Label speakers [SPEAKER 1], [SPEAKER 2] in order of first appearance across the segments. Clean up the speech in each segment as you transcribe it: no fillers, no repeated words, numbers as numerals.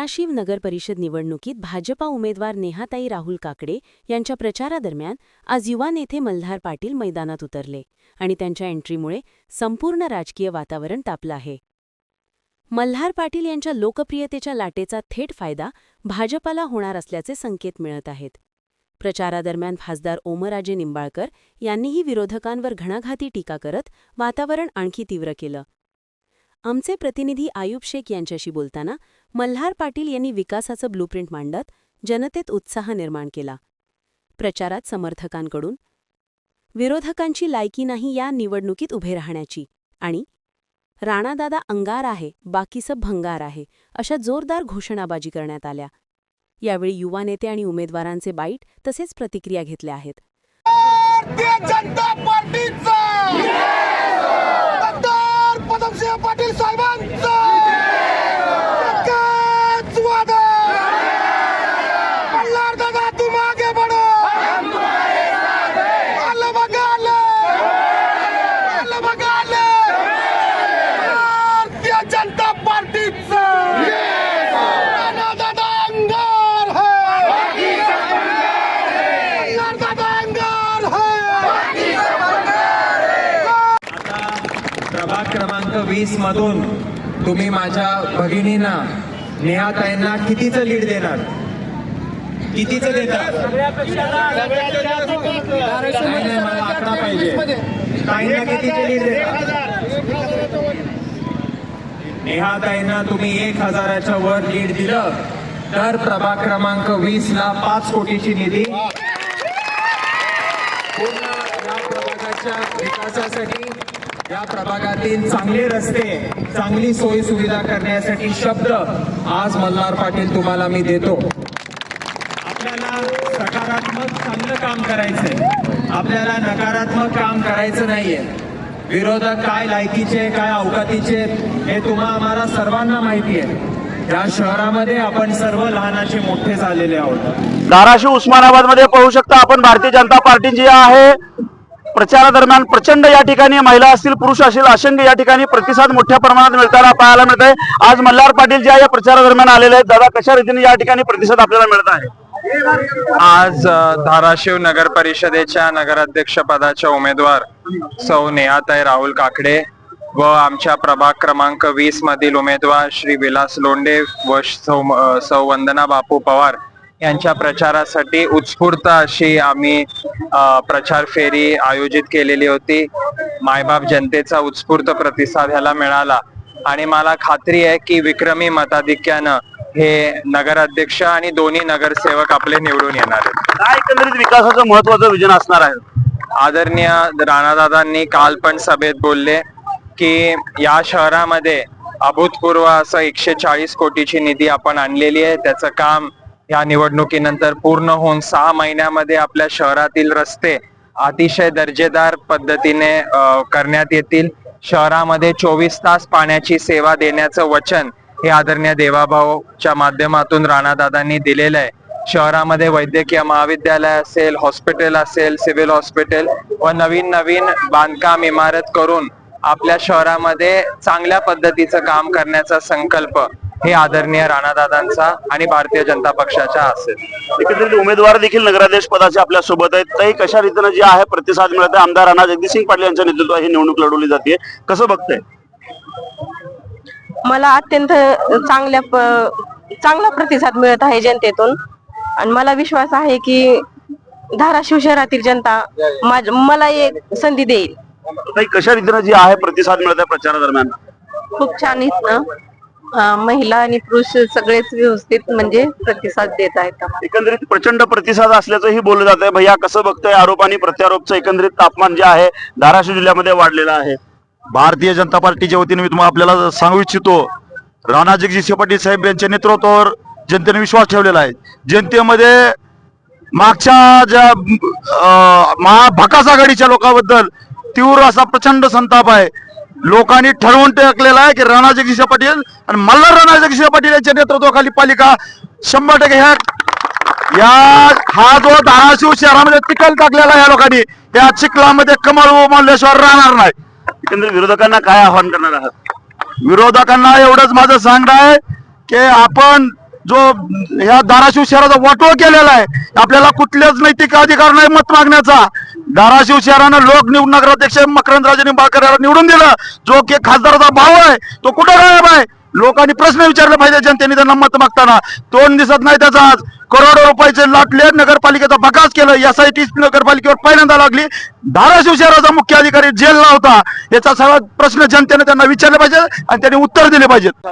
[SPEAKER 1] धाराशिव नगर परिषद निवडणुकीत भाजपा उमेदवार नेहाताई राहुल काकडे यांच्या प्रचारादरम्यान आज युवा नेते मल्हार पाटील मैदानात उतरले आणि त्यांच्या एंट्रीमुळे संपूर्ण राजकीय वातावरण तापलं आहे. मल्हार पाटील यांच्या लोकप्रियतेच्या लाटेचा थेट फायदा भाजपाला होणार असल्याचे संकेत मिळत आहेत. प्रचारादरम्यान खासदार ओमराजे निंबाळकर यांनीही विरोधकांवर घणाघाती टीका करत वातावरण आणखी तीव्र केलं. आमचे प्रतिनिधी आयुब शेख यांच्याशी बोलताना मल्हार पाटील यांनी विकासाचं ब्लूप्रिंट मांडत जनतेत उत्साह निर्माण केला. प्रचारात समर्थकांकडून विरोधकांची लायकी नाही या निवडणुकीत उभे राहण्याची आणि राणादादा अंगार आहे बाकीचं भंगार आहे अशा जोरदार घोषणाबाजी करण्यात आल्या. यावेळी युवा नेते आणि उमेदवारांचे बाईट तसेच प्रतिक्रिया घेतल्या आहेत.
[SPEAKER 2] भारतीय जनता पार्टीचा मतदार पदमसिंह पाटील साहेबांचा एकच वादा, मल्हार दादा तुम आगे बढ़ो, हम तुम्हारे साथ हैं, आलं बघा आलं बघा आलं, भारतीय जनता पार्टीचा राणादादा अंगार है, मल्हार दादा अंगार है.
[SPEAKER 3] प्रभाग क्रमांक 20 मधून तुम्ही माझ्या भगिनींना नेहाताईंना कितीचं लीड देणार? कितीचं देतात? नाही, मला आकडा पाहिजे. ताईंना कितीचं लीड देतात? नेहाताईंना तुम्ही 1000च्या वर लीड दिलं तर प्रभाग क्रमांक 20 ला 5 कोटीची निधी पूर्ण या प्रभागाच्या विकासासाठी, या प्रभागातील चांगले रस्ते, चांगली सोयी सुविधा करण्यासाठी शब्द आज मल्हार पाटील तुम्हाला मी देतो. आपल्याला सकारात्मक चांगलं काम करायचंय, आपल्याला नकारात्मक काम करायचं नाहीये. विरोधक काय लायकीचे काय अवकातीचे हे आम्हाला सर्वांना माहिती आहे. या शहरामध्ये आपण सर्व लहानाचे मोठे झालेले आहोत.
[SPEAKER 4] धाराशिव उस्मानाबाद मध्ये पाहू शकता आपण भारतीय जनता पार्टी जी आहे प्रचारादरम्यान प्रचंड या ठिकाणी महिला असतील पुरुष असतील असंख्य या ठिकाणी प्रतिसाद मोठ्या प्रमाणात मिळताना पाहायला मिळत आहे. आज मल्हार पाटील जे आहे या प्रचारादरम्यान आलेले आहेत. दादा, कशा रीतीने या ठिकाणी प्रतिसाद आपल्याला मिळत आहे?
[SPEAKER 5] आज धाराशिव नगर परिषदेच्या नगराध्यक्ष पदाच्या उमेदवार सौ नेहाताई राहुल काकडे व आमच्या प्रभाग क्रमांक 20 मधील उमेदवार श्री विलास लोंढे व सौ वंदना बापू पवार यांच्या प्रचारासाठी उत्स्फूर्त अशी आम्ही प्रचार फेरी आयोजित केलेली होती. मायबाप जनतेचा उत्स्फूर्त प्रतिसाद ह्याला मिळाला आणि मला खात्री आहे की विक्रमी मताधिक्यानं हे नगराध्यक्ष आणि दोन्ही नगरसेवक आपले निवडून येणार आहेत.
[SPEAKER 4] काय एकंदरीत विकासाचं महत्वाचं विजन असणार आहे?
[SPEAKER 5] आदरणीय राणादादांनी काल पण सभेत बोलले की या शहरामध्ये अभूतपूर्व असं 140 कोटीची निधी आपण आणलेली आहे. त्याचं काम या निवडणुकीनंतर पूर्ण होऊन 6 महिन्यामध्ये आपल्या शहरातील रस्ते अतिशय दर्जेदार पद्धतीने करण्यात येतील. शहरामध्ये 24 तास पाण्याची सेवा देण्याचं वचन हे आदरणीय देवाभाऊच्या माध्यमातून राणादादांनी दिलेलं आहे. शहरामध्ये वैद्यकीय महाविद्यालय असेल, हॉस्पिटल असेल, सिव्हिल हॉस्पिटल व नवीन बांधकाम इमारत करून आपल्या शहरामध्ये चांगल्या पद्धतीचं काम करण्याचा संकल्प हे आदरणीय राणादादांचा आणि भारतीय जनता पक्षाचा असेल.
[SPEAKER 4] एकंदरीत उमेदवार देखील नगराध्यक्ष पदाचे आपल्या सोबत आहेत. ताई, कशा रीतीने जे आहे प्रतिसाद मिळत आहे? आमदार राणा जगदीशसिंग पाटील यांच्या नेतृत्वात ही निवडणूक लढवली जाते, कसं बघताय?
[SPEAKER 6] मला अत्यंत चांगला प्रतिसाद मिळत आहे जनतेतून आणि मला विश्वास आहे की धाराशिव शहरातील जनता मला एक संधी देईल.
[SPEAKER 4] ताई, कशा रीतीने जे आहे प्रतिसाद मिळत आहे प्रचारादरम्यान?
[SPEAKER 6] खूप छान इथनं महिला आणि पुरुष सगळेच व्यवस्थित म्हणजे प्रतिसाद देत आहेत.
[SPEAKER 4] एकंदरीत प्रचंड प्रतिसाद असल्याचंही बोललं जात आहे. भैया, कसं बघताय आरोप आणि प्रत्यारोपचं एकंदरीत तापमान जे आहे धाराशिव जिल्ह्यामध्ये वाढलेलं आहे?
[SPEAKER 7] भारतीय जनता पार्टीच्या वतीने मी तुम्हाला आपल्याला सांगू इच्छितो, राणा जगदीश पाटील साहेब यांच्या नेतृत्वावर जनतेने विश्वास ठेवलेला आहे. जनतेमध्ये मागच्या ज्या महाभकास आघाडीच्या लोकांबद्दल तीव्र असा प्रचंड संताप आहे. लोकांनी ठरवून टाकलेला आहे की राणा जगदीश पाटील आणि मल्हार राणा जगदीश पाटील यांच्या नेतृत्वाखाली पालिका 100% हा जो धाराशिव शहरामध्ये चिखल टाकलेला या लोकांनी, या चिखलामध्ये कमळ उमलल्याशिवाय राहणार नाही.
[SPEAKER 4] एकंदरीत विरोधकांना काय आवाहन करणार आहात?
[SPEAKER 7] विरोधकांना एवढंच माझं सांगणं आहे की आपण जो ह्या धाराशिव शहराचा वाटोळ केलेला आहे. आपल्याला कुठलेच नैतिक अधिकार नाही मत मागण्याचा. धाराशिव शहरानं नगराध्यक्ष मकरंदराजे निंबाळकर याला निवडून दिलं. जो की खासदाराचा भाऊ आहे तो कुठं गायब आहे? लोकांनी प्रश्न विचारले पाहिजे जनतेने त्यांना मत मागताना. तोंड दिसत नाही त्याचा. आज करोडो रुपयाचे लाटले, नगरपालिकेचा बकास केलं. SIT नगरपालिकेवर पहिल्यांदा लागली. धाराशिव शहराचा मुख्य अधिकारी जेलला होता. याचा सगळा प्रश्न जनतेने त्यांना विचारले पाहिजे आणि त्यांनी उत्तर दिले पाहिजेत.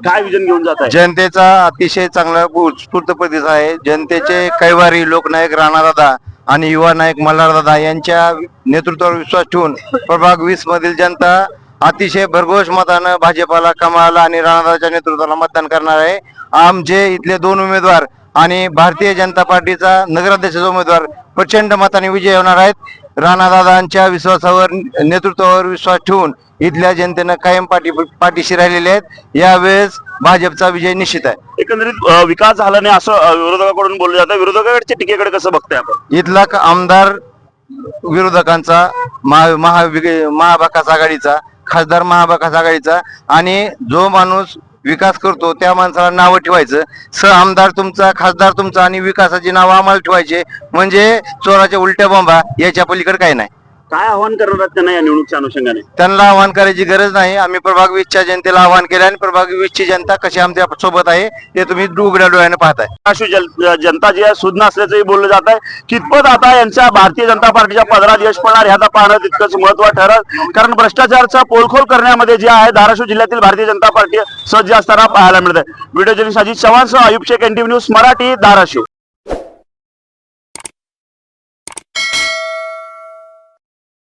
[SPEAKER 4] काय विजन घेऊन जात आहे?
[SPEAKER 8] जनतेचा अतिशय चांगला उत्स्फूर्त प्रतिसाद आहे. जनतेचे कैवारी लोकनायक राणादादा आणि युवा नायक मल्हारदादा यांच्या नेतृत्वावर विश्वास ठेवून प्रभाग 20 मधील जनता अतिशय भरघोस मतानं भाजपाला, कमळाला आणि राणादादाच्या नेतृत्वाला मतदान करणार आहे. आमचे इथले 2 उमेदवार आणि भारतीय जनता पार्टीचा नगराध्यक्षाचा उमेदवार प्रचंड मताने विजय होणार आहेत. राणादादांच्या विश्वासावर, नेतृत्वावर विश्वास ठेवून इथल्या जनतेनं कायम पाठीशी राहिलेले आहेत. यावेळेस भाजपचा विजय निश्चित आहे.
[SPEAKER 4] एकंदरीत विकास झाला नाही असं विरोधकाकडून बोललं जातं. विरोधकाकडच्या टीकेकडे कसं बघताय आपण?
[SPEAKER 8] इथला आमदार विरोधकांचा, महाविकास आघाडीचा, खासदार महाविकास आघाडीचा, आणि जो माणूस विकास करतो त्या माणसाला नावं ठेवायचं. आमदार तुमचा, खासदार तुमचा आणि विकासाची नावं आम्हाला ठेवायचे म्हणजे चोराच्या उलट्या बॉम्बा. याच्या पलीकडे काही नाही.
[SPEAKER 4] काय आव्हान करणार आहात त्यांना या निवडणुकीच्या अनुषंगाने?
[SPEAKER 8] त्यांना आव्हान करायची गरज नाही. आम्ही प्रभाग 20च्या जनतेला आव्हान केले आणि प्रभाग 20ची जनता कशी आमच्या सोबत आहे ते तुम्ही उघड्या डोळ्याने पाहताय.
[SPEAKER 4] धाराशिव जनता जी आहे सुज्ञ असल्याचंही बोललं जात आहे. कितपत आता यांच्या भारतीय जनता पार्टीच्या पदरात यश पडणार ह्याचा पाहणं तितकंच महत्त्वाचं ठरल. कारण भ्रष्टाचाराचा पोलखोल करण्यामध्ये जे आहे धाराशिव जिल्ह्यातील भारतीय जनता पार्टी सज्ज असताना पाहायला मिळत आहे. व्हिडिओ जर्नलिस्ट अजित चव्हाणसह आयुब शेख, NTV न्यूज मराठी, धाराशिव.